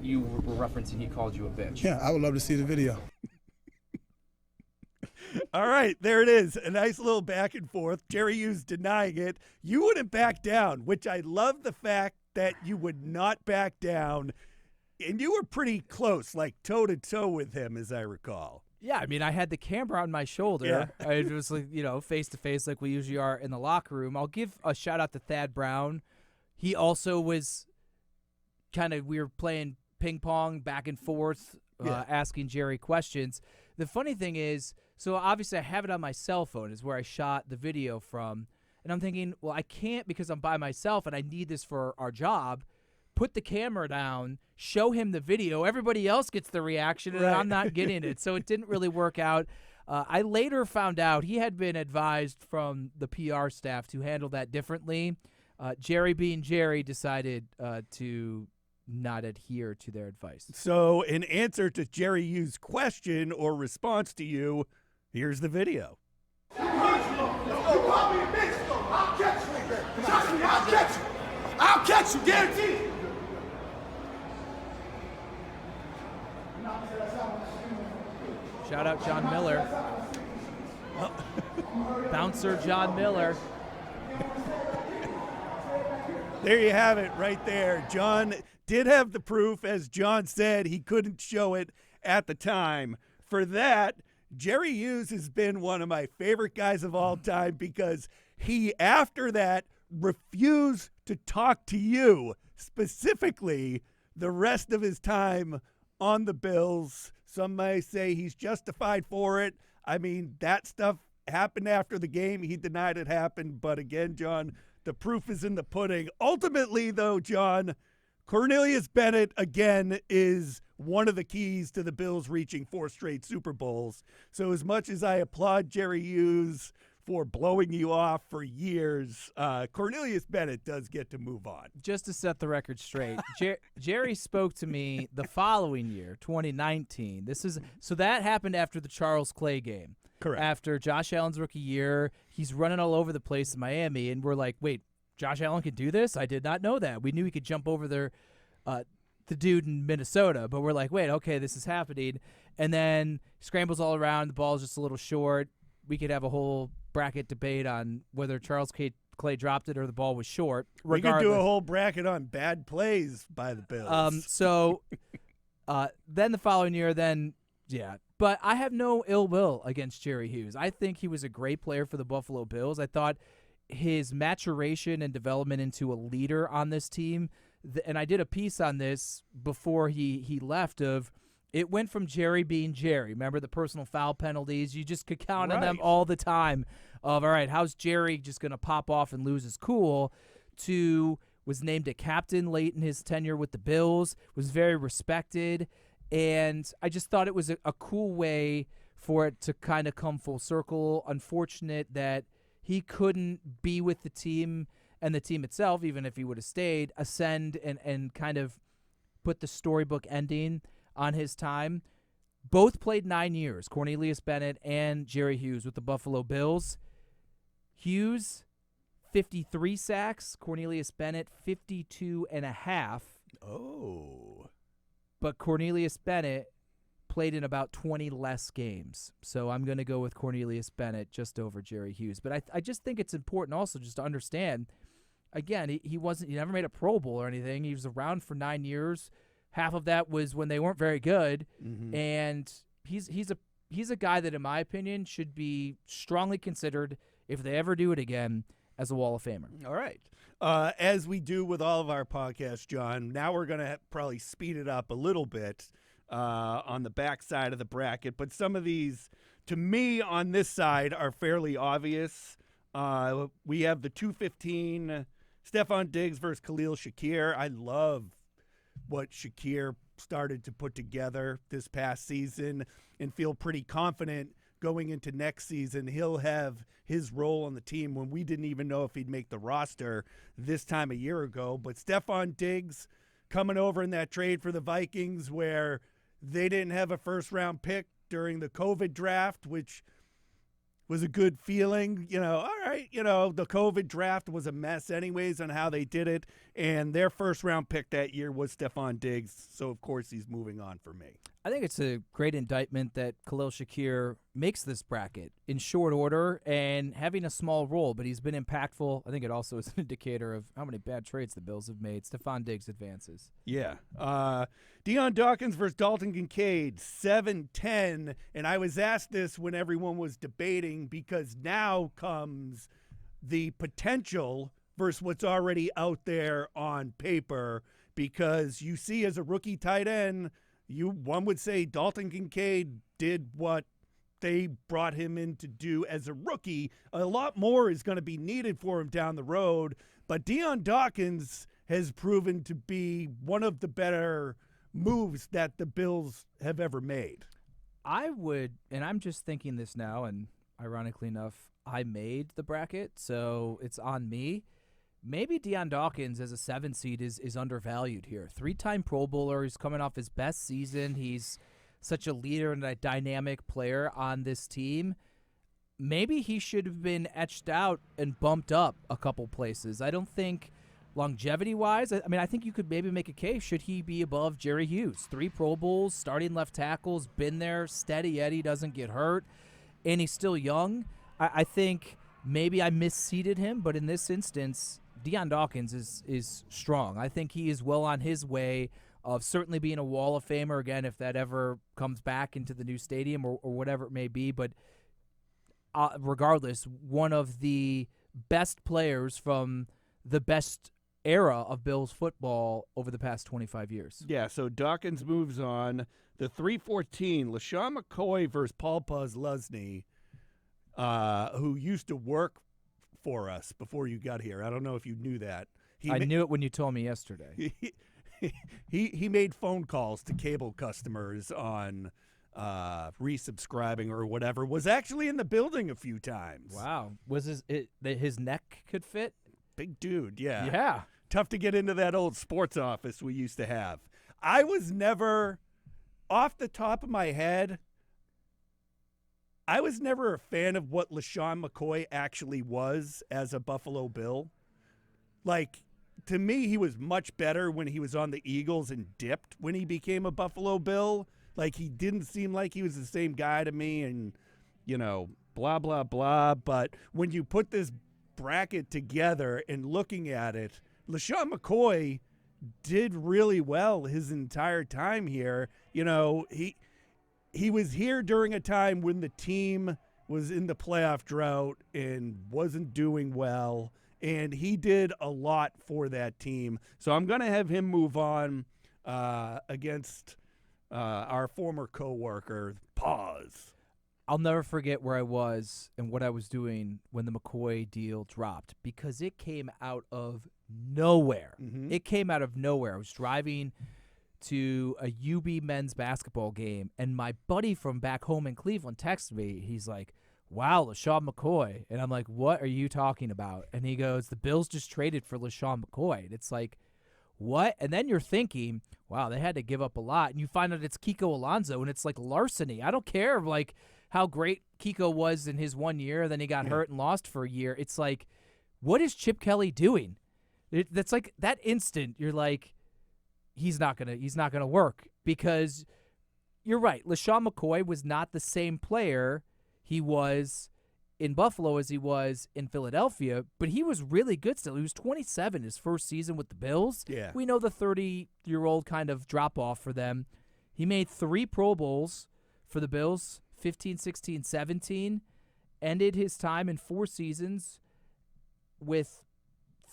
You were referencing he called you a bitch. Yeah, I would love to see the video. All right, there it is. A nice little back and forth. Jerry Hughes denying it. You wouldn't back down, which I love the fact that you would not back down. And you were pretty close, like toe-to-toe with him, as I recall. Yeah, I mean, I had the camera on my shoulder. Yeah. I was like, face to face like we usually are in the locker room. I'll give a shout out to Thad Brown. He also was we were playing ping pong back and forth, asking Jerry questions. The funny thing is, so obviously I have it on my cell phone is where I shot the video from. And I'm thinking, well, I can't because I'm by myself and I need this for our job. Put the camera down, show him the video. Everybody else gets the reaction, and Right. I'm not getting it. So it didn't really work out. I later found out he had been advised from the PR staff to handle that differently. Jerry being Jerry decided to not adhere to their advice. So in answer to Jerry Hughes' question or response to you, here's the video. I'll catch you, guaranteed. Shout out John Miller. Bouncer John Miller. There you have it right there. John did have the proof. As John said, he couldn't show it at the time. For that, Jerry Hughes has been one of my favorite guys of all time because he, after that, refused to talk to you, specifically the rest of his time on the Bills. Some may say he's justified for it. I mean, that stuff happened after the game. He denied it happened. But again, John, the proof is in the pudding. Ultimately, though, John, Cornelius Bennett, again, is one of the keys to the Bills reaching 4 straight Super Bowls. So as much as I applaud Jerry Hughes for blowing you off for years, Cornelius Bennett does get to move on. Just to set the record straight, Jerry spoke to me the following year, 2019. So that happened after the Charles Clay game. Correct. After Josh Allen's rookie year, he's running all over the place in Miami, and we're like, wait, Josh Allen can do this? I did not know that. We knew he could jump over the dude in Minnesota, but we're like, wait, okay, this is happening. And then scrambles all around. The ball's just a little short. We could have a whole bracket debate on whether Charles Clay dropped it or the ball was short. We could do a whole bracket on bad plays by the Bills. So then the following year, yeah. But I have no ill will against Jerry Hughes. I think he was a great player for the Buffalo Bills. I thought his maturation and development into a leader on this team, and I did a piece on this before he left, of it went from Jerry being Jerry. Remember the personal foul penalties? You just could count on them Right. all the time of, all right, how's Jerry just going to pop off and lose his cool, to was named a captain late in his tenure with the Bills, was very respected. And I just thought it was a cool way for it to kind of come full circle. Unfortunate that he couldn't be with the team and the team itself, even if he would have stayed, ascend and kind of put the storybook ending on his time. Both played 9 years, Cornelius Bennett and Jerry Hughes with the Buffalo Bills. Hughes, 53 sacks. Cornelius Bennett, 52 and a half. Oh. But Cornelius Bennett played in about 20 less games. So I'm going to go with Cornelius Bennett just over Jerry Hughes. But I just think it's important also just to understand, again, he never made a Pro Bowl or anything. He was around for 9 years. Half of that was when they weren't very good. Mm-hmm. And he's a guy that, in my opinion, should be strongly considered, if they ever do it again, as a Wall of Famer. All right. As we do with all of our podcasts, John, now we're going to probably speed it up a little bit on the back side of the bracket. But some of these, to me, on this side, are fairly obvious. We have the 215, Stephon Diggs versus Khalil Shakir. I love what Shakir started to put together this past season and feel pretty confident going into next season. He'll have his role on the team when we didn't even know if he'd make the roster this time a year ago. But Stephon Diggs coming over in that trade for the Vikings where they didn't have a first-round pick during the COVID draft, which was a good feeling. All right, the COVID draft was a mess anyways on how they did it, and their first-round pick that year was Stephon Diggs, so of course he's moving on for me. I think it's a great indictment that Khalil Shakir makes this bracket in short order and having a small role, but he's been impactful. I think it also is an indicator of how many bad trades the Bills have made. Stephon Diggs advances. Yeah. Deion Dawkins versus Dalton Kincaid, 7-10. And I was asked this when everyone was debating because now comes the potential versus what's already out there on paper, because you see as a rookie tight end, one would say Dalton Kincaid did what they brought him in to do as a rookie. A lot more is going to be needed for him down the road, but Deion Dawkins has proven to be one of the better moves that the Bills have ever made. I would, and I'm just thinking this now, and ironically enough, I made the bracket, so it's on me. Maybe Deion Dawkins as a 7 seed is undervalued here. 3-time Pro Bowler. He's coming off his best season. He's such a leader and a dynamic player on this team. Maybe he should have been etched out and bumped up a couple places. I don't think longevity-wise, I think you could maybe make a case. Should he be above Jerry Hughes? 3 Pro Bowls, starting left tackles, been there, steady Eddie, doesn't get hurt, and he's still young. I think maybe I misseeded him, but in this instance, Deion Dawkins is strong. I think he is well on his way of certainly being a Wall of Famer again if that ever comes back into the new stadium or whatever it may be. But regardless, one of the best players from the best era of Bills football over the past 25 years. Yeah, so Dawkins moves on. The 314, LaShawn McCoy versus Paul Posluszny, who used to work for us before you got here. I don't know if you knew that. I knew it when you told me yesterday. He made phone calls to cable customers on resubscribing or whatever. Was actually in the building a few times. Wow. Was his neck could fit? Big dude, yeah. Yeah. Tough to get into that old sports office we used to have. I was never, off the top of my head, I was never a fan of what LaShawn McCoy actually was as a Buffalo Bill. Like, to me, he was much better when he was on the Eagles and dipped when he became a Buffalo Bill. Like, he didn't seem like he was the same guy to me and, blah, blah, blah. But when you put this bracket together and looking at it, LaShawn McCoy did really well his entire time here. He was here during a time when the team was in the playoff drought and wasn't doing well, and he did a lot for that team. So I'm going to have him move on against our former coworker, Pause. I'll never forget where I was and what I was doing when the McCoy deal dropped because it came out of nowhere. Mm-hmm. It came out of nowhere. I was driving to a UB men's basketball game, and my buddy from back home in Cleveland texted me. He's like, wow, LaShawn McCoy. And I'm like, what are you talking about? And he goes, the Bills just traded for LaShawn McCoy. And it's like, what? And then you're thinking, wow, they had to give up a lot. And you find out it's Kiko Alonso, and it's like larceny. I don't care like how great Kiko was in his 1 year, then he got hurt and lost for a year. It's like, what is Chip Kelly doing? That's like that instant you're like, he's not gonna work, because you're right. LaShawn McCoy was not the same player he was in Buffalo as he was in Philadelphia, but he was really good still. He was 27 his first season with the Bills. Yeah. We know the 30-year-old kind of drop-off for them. He made 3 Pro Bowls for the Bills, 15, 16, 17, ended his time in 4 seasons with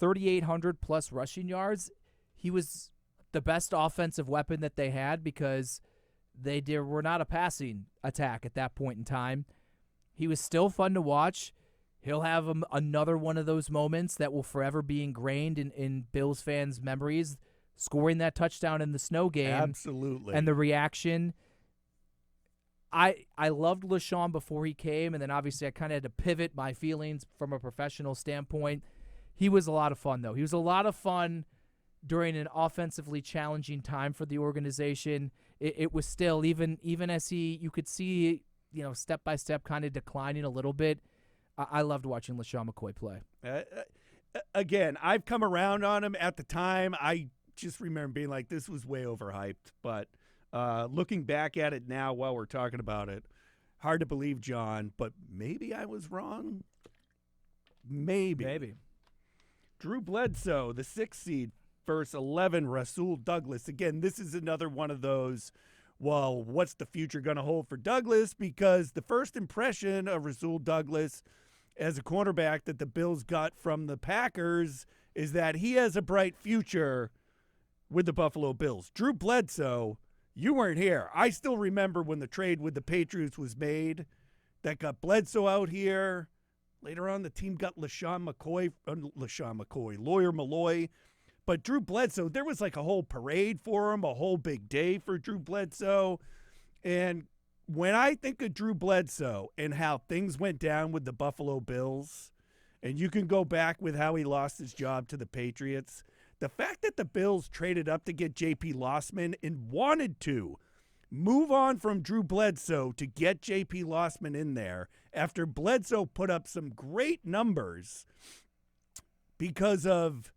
3,800-plus rushing yards. He was the best offensive weapon that they had because they were not a passing attack at that point in time. He was still fun to watch. He'll have another one of those moments that will forever be ingrained in Bills fans' memories, scoring that touchdown in the snow game. Absolutely. And the reaction. I loved LaShawn before he came, and then obviously I kind of had to pivot my feelings from a professional standpoint. He was a lot of fun, though. He was a lot of fun during an offensively challenging time for the organization. It was still, even as you could see, step by step kind of declining a little bit. I loved watching LaShawn McCoy play. Again, I've come around on him. At the time, I just remember being like, this was way overhyped. But Looking back at it now while we're talking about it, hard to believe, John, but maybe I was wrong. Maybe. Drew Bledsoe, the 6th seed, verse 11, Rasul Douglas. Again, this is another one of those, well, what's the future going to hold for Douglas? Because the first impression of Rasul Douglas as a cornerback that the Bills got from the Packers is that he has a bright future with the Buffalo Bills. Drew Bledsoe, you weren't here. I still remember when the trade with the Patriots was made that got Bledsoe out here. Later on, the team got Lawyer Malloy. But Drew Bledsoe, there was like a whole parade for him, a whole big day for Drew Bledsoe. And when I think of Drew Bledsoe and how things went down with the Buffalo Bills, and you can go back with how he lost his job to the Patriots, the fact that the Bills traded up to get J.P. Lossman and wanted to move on from Drew Bledsoe to get J.P. Lossman in there after Bledsoe put up some great numbers because of,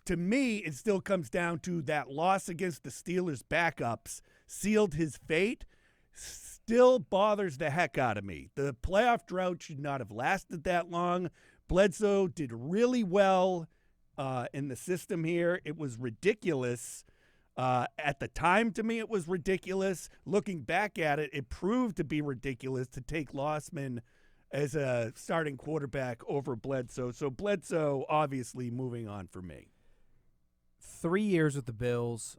to me, it still comes down to that loss against the Steelers backups sealed his fate, still bothers the heck out of me. The playoff drought should not have lasted that long. Bledsoe did really well in the system here. It was ridiculous. At the time, to me, it was ridiculous. Looking back at it, it proved to be ridiculous to take Lossman as a starting quarterback over Bledsoe. So Bledsoe, obviously, moving on for me. 3 years with the Bills,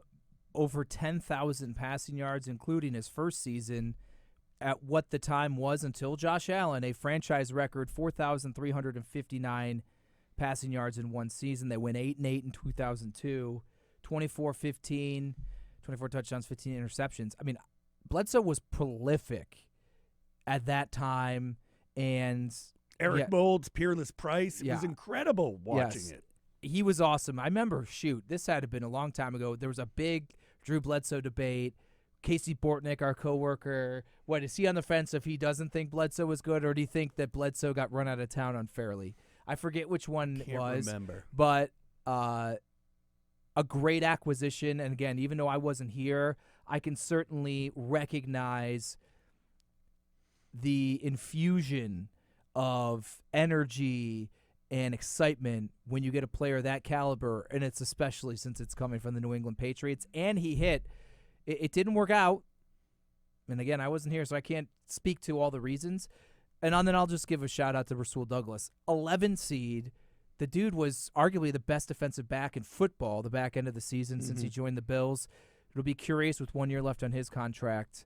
over 10,000 passing yards, including his first season at what the time was until Josh Allen, a franchise record 4,359 passing yards in one season. They went 8-8 in 2002. 24-15, 24 touchdowns, 15 interceptions. I mean, Bledsoe was prolific at that time. And Eric Moulds, Peerless Price. It was incredible watching it. He was awesome. I remember, this had to have been a long time ago. There was a big Drew Bledsoe debate. Casey Bortnick, our coworker, what, is he on the fence if he doesn't think Bledsoe was good, or do you think that Bledsoe got run out of town unfairly? I forget which one it was. Can't remember. But a great acquisition. And again, even though I wasn't here, I can certainly recognize the infusion of energy and excitement when you get a player that caliber, and it's especially since it's coming from the New England Patriots. And he hit. It didn't work out. And again, I wasn't here, so I can't speak to all the reasons. And then I'll just give a shout-out to Rasul Douglas. 11 seed. The dude was arguably the best defensive back in football the back end of the season since he joined the Bills. It'll be curious with 1 year left on his contract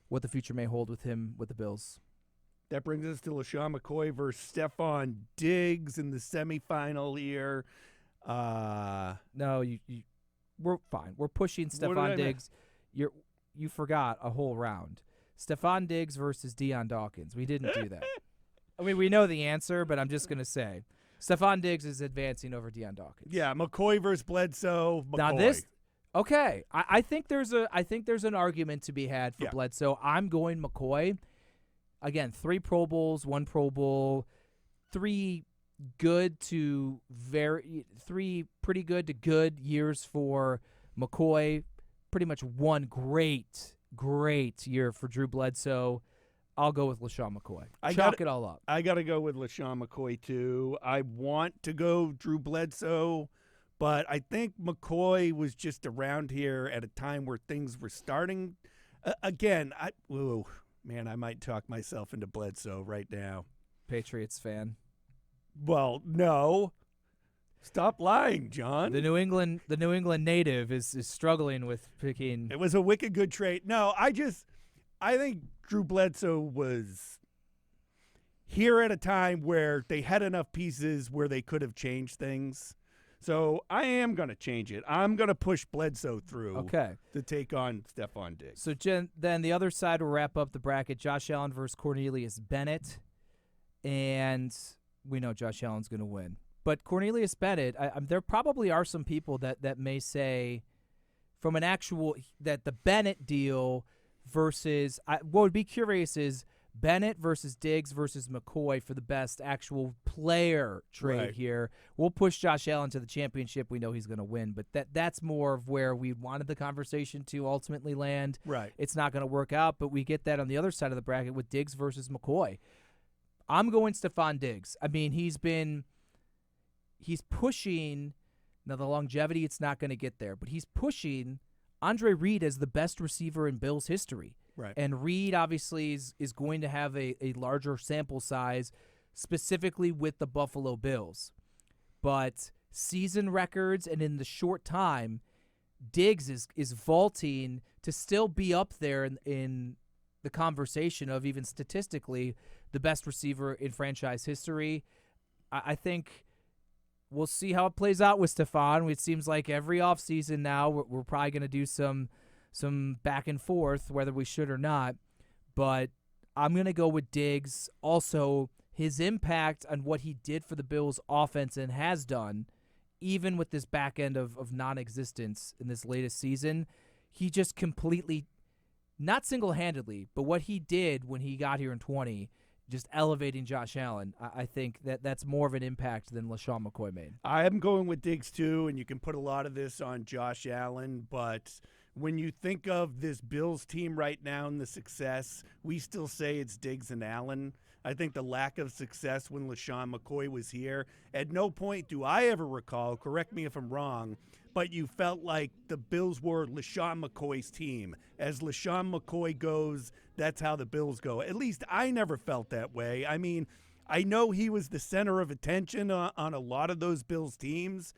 what the future may hold with him with the Bills. That brings us to LaShawn McCoy versus Stephon Diggs in the semifinal here. No, we're fine. We're pushing Stephon Diggs. You forgot a whole round. Stephon Diggs versus Deion Dawkins. We didn't do that. I mean, we know the answer, but I'm just going to say Stephon Diggs is advancing over Deion Dawkins. Yeah, McCoy versus Bledsoe. McCoy. Now this, okay. I think there's an argument to be had for Bledsoe. I'm going McCoy. Again, 3 Pro Bowls, 1 Pro Bowl, 3 pretty good to good years for McCoy. Pretty much one great year for Drew Bledsoe. I'll go with LaShawn McCoy. Chalk it all up. I got to go with LaShawn McCoy, too. I want to go Drew Bledsoe, but I think McCoy was just around here at a time where things were starting. Again, I might talk myself into Bledsoe right now. Patriots fan. Well, no. Stop lying, John. The New England native is struggling with picking. It was a wicked good trade. No, I think Drew Bledsoe was here at a time where they had enough pieces where they could have changed things. So I am going to change it. I'm going to push Bledsoe through to take on Stephon Diggs. So, then the other side will wrap up the bracket. Josh Allen versus Cornelius Bennett. And we know Josh Allen's going to win. But Cornelius Bennett, there probably are some people that may say from an actual – that the Bennett deal versus what would be curious is Bennett versus Diggs versus McCoy for the best actual player trade Right. here. We'll push Josh Allen to the championship. We know he's going to win, but that's more of where we wanted the conversation to ultimately land. Right. It's not going to work out, but we get that on the other side of the bracket with Diggs versus McCoy. I'm going Stephon Diggs. I mean, he's pushing. Now, the longevity, it's not going to get there, but he's pushing Andre Reed as the best receiver in Bills history. Right. And Reed obviously is going to have a larger sample size, specifically with the Buffalo Bills. But season records and in the short time, Diggs is vaulting to still be up there in the conversation of, even statistically, the best receiver in franchise history. I think we'll see how it plays out with Stephon. It seems like every offseason now we're probably going to do some back and forth, whether we should or not. But I'm going to go with Diggs. Also, his impact on what he did for the Bills offense and has done, even with this back end of non-existence in this latest season, he just completely, not single-handedly, but what he did when he got here in 20, just elevating Josh Allen, I think that's more of an impact than LaShawn McCoy made. I am going with Diggs too, and you can put a lot of this on Josh Allen, but when you think of this Bills team right now and the success, we still say it's Diggs and Allen. I think the lack of success when LaShawn McCoy was here, at no point do I ever recall, correct me if I'm wrong, but you felt like the Bills were LaShawn McCoy's team. As LaShawn McCoy goes, that's how the Bills go. At least I never felt that way. I mean, I know he was the center of attention on a lot of those Bills teams.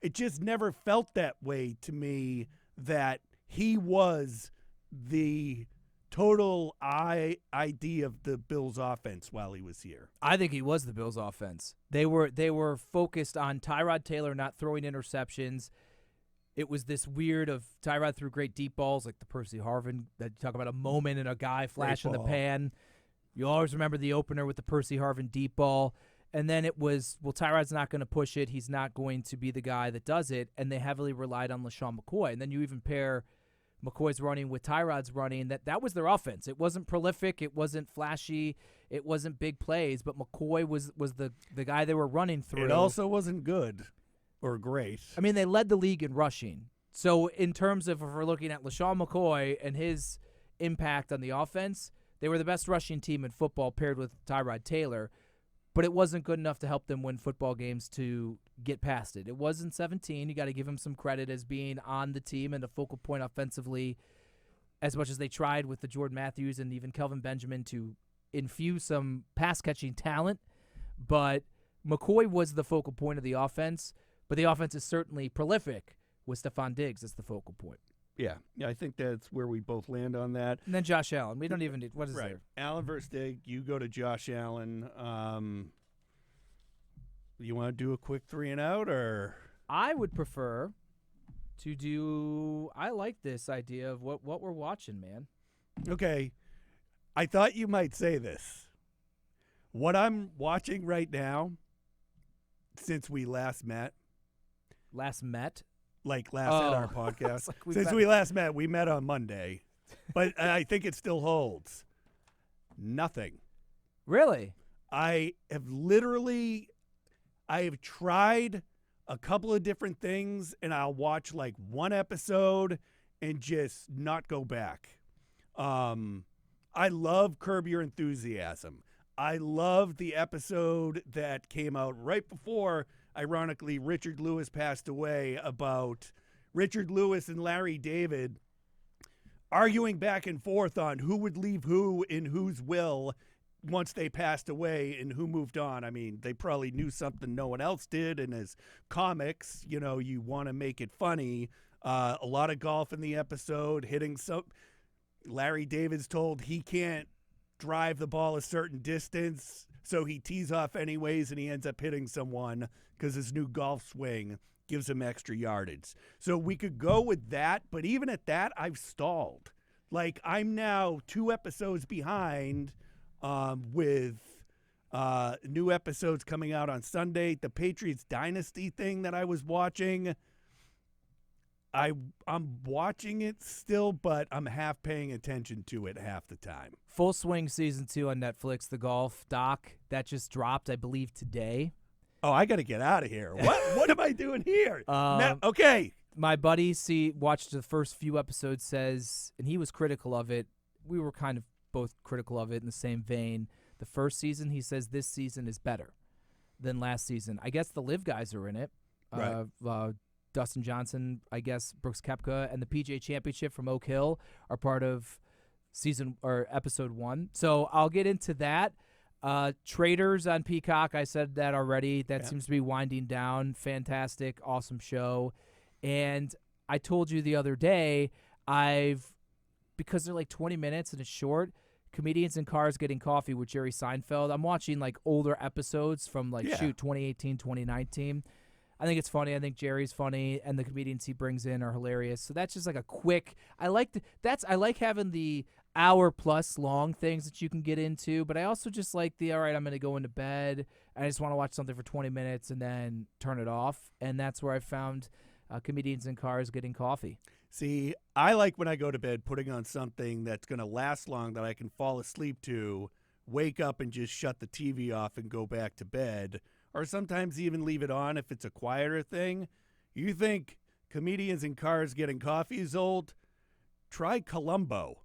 It just never felt that way to me, that he was the total ID of the Bills offense while he was here. I think he was the Bills offense. They were focused on Tyrod Taylor not throwing interceptions. It was this weird of Tyrod threw great deep balls like the Percy Harvin, that you talk about a moment and a guy flash in the pan. You always remember the opener with the Percy Harvin deep ball. And then it was, well, Tyrod's not going to push it. He's not going to be the guy that does it. And they heavily relied on LaShawn McCoy. And then you even pair McCoy's running with Tyrod's running. That was their offense. It wasn't prolific. It wasn't flashy. It wasn't big plays. But McCoy was the guy they were running through. It also wasn't good or great. I mean, they led the league in rushing. So in terms of, if we're looking at LaShawn McCoy and his impact on the offense, they were the best rushing team in football paired with Tyrod Taylor. But it wasn't good enough to help them win football games to get past it. It was in 17. You got to give him some credit as being on the team and a focal point offensively, as much as they tried with the Jordan Matthews and even Kelvin Benjamin to infuse some pass-catching talent. But McCoy was the focal point of the offense, but the offense is certainly prolific with Stephon Diggs as the focal point. Yeah, I think that's where we both land on that. And then Josh Allen. We don't even need – what is Right. there? Allen versus Diggs. You go to Josh Allen. You want to do a quick 3 and out, or? I would prefer to do – I like this idea of what we're watching, man. Okay. I thought you might say this. What I'm watching right now, since we last met. Last met? Like last at our Oh. podcast. Like Since we last met, we met on Monday. But I think it still holds. Nothing. Really? I have tried a couple of different things, and I'll watch like one episode and just not go back. I love Curb Your Enthusiasm. I love the episode that came out right before, ironically, Richard Lewis passed away, about Richard Lewis and Larry David arguing back and forth on who would leave who in whose will once they passed away and who moved on. I mean, they probably knew something no one else did, and as comics, you know, you want to make it funny. A lot of golf in the episode, hitting some. Larry David's told he can't drive the ball a certain distance, so he tees off anyways, and he ends up hitting someone because his new golf swing gives him extra yardage. So we could go with that, but even at that, I've stalled. Like, I'm now 2 episodes behind with new episodes coming out on Sunday. The Patriots Dynasty thing that I was watching, I'm watching it still, but I'm half paying attention to it half the time. Full Swing season 2 on Netflix, the golf doc that just dropped, I believe, today. Oh, I got to get out of here. What am I doing here? Um, Okay. My buddy watched the first few episodes, says, and he was critical of it. We were kind of both critical of it in the same vein. The first season, he says this season is better than last season. I guess the Live guys are in it. Right. Dustin Johnson, I guess Brooks Koepka, and the PGA Championship from Oak Hill are part of season or episode 1. So I'll get into that. Traders on Peacock, I said that already. That seems to be winding down. Fantastic, awesome show. And I told you the other day, because they're like 20 minutes and it's short, Comedians in Cars Getting Coffee with Jerry Seinfeld. I'm watching like older episodes from 2018, 2019. I think it's funny. I think Jerry's funny, and the comedians he brings in are hilarious. So that's just like a quick. I like having the hour-plus long things that you can get into, but I also just like all right, I'm going to go into bed, and I just want to watch something for 20 minutes and then turn it off, and that's where I found Comedians in Cars Getting Coffee. See, I like when I go to bed putting on something that's going to last long that I can fall asleep to, wake up and just shut the TV off and go back to bed, or sometimes even leave it on if it's a quieter thing. You think Comedians in Cars Getting Coffee is old? Try Columbo.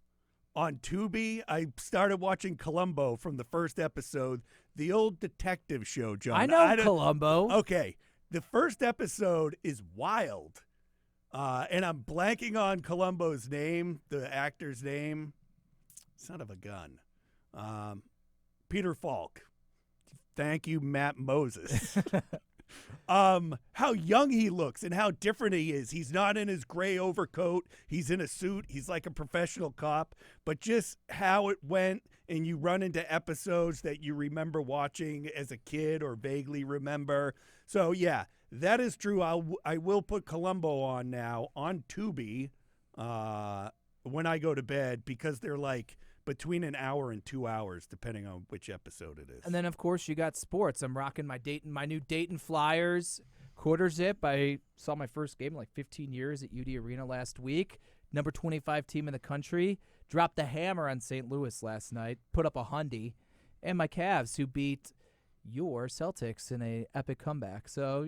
On Tubi, I started watching Columbo from the first episode, the old detective show, John. I know Columbo. Okay, the first episode is wild. And I'm blanking on Columbo's name, the actor's name. Son of a gun. Peter Falk. Thank you, Matt Moses. How young he looks and how different he is. He's not in his gray overcoat. He's in a suit. He's like a professional cop. But just how it went, and you run into episodes that you remember watching as a kid or vaguely remember. So, yeah, that is true. I will put Columbo on now on Tubi when I go to bed, because they're like between an hour and 2 hours, depending on which episode it is. And then, of course, you got sports. I'm rocking my new Dayton Flyers quarter zip. I saw my first game in like 15 years at UD Arena last week. Number 25 team in the country. Dropped the hammer on St. Louis last night. Put up a hundy. And my Cavs, who beat your Celtics in a epic comeback. So,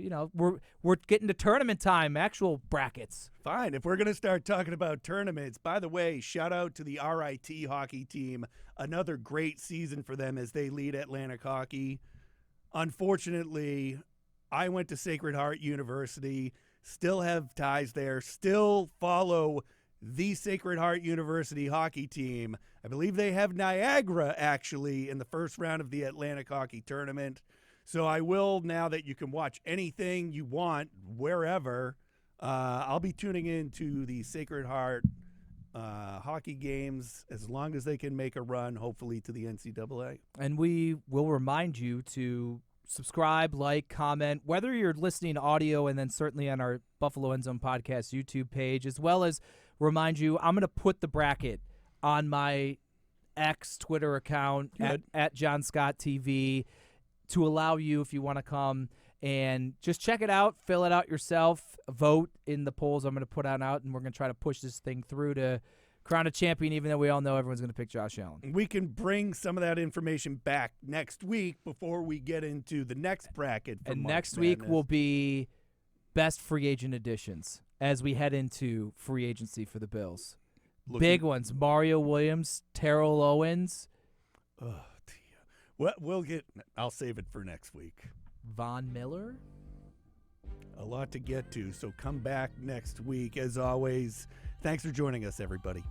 we're getting to tournament time, actual brackets. Fine. If we're going to start talking about tournaments, by the way, shout out to the RIT hockey team. Another great season for them as they lead Atlantic hockey. Unfortunately, I went to Sacred Heart University, still have ties there, still follow the Sacred Heart University hockey team. I believe they have Niagara, actually, in the first round of the Atlantic Hockey Tournament. So I will, now that you can watch anything you want, wherever, I'll be tuning in to the Sacred Heart hockey games as long as they can make a run, hopefully, to the NCAA. And we will remind you to subscribe, like, comment, whether you're listening to audio, and then certainly on our Buffalo End Zone Podcast YouTube page, as well as remind you, I'm going to put the bracket on my X Twitter account at Jon Scott TV to allow you, if you want to come and just check it out, fill it out yourself, vote in the polls I'm going to put out, and we're going to try to push this thing through to crown a champion, even though we all know everyone's going to pick Josh Allen. We can bring some of that information back next week before we get into the next bracket. And next week will be best free agent additions as we head into free agency for the Bills. Big ones: Mario Williams, Terrell Owens. Oh, dear. We'll get. I'll save it for next week. Von Miller. A lot to get to, so come back next week. As always, thanks for joining us, everybody.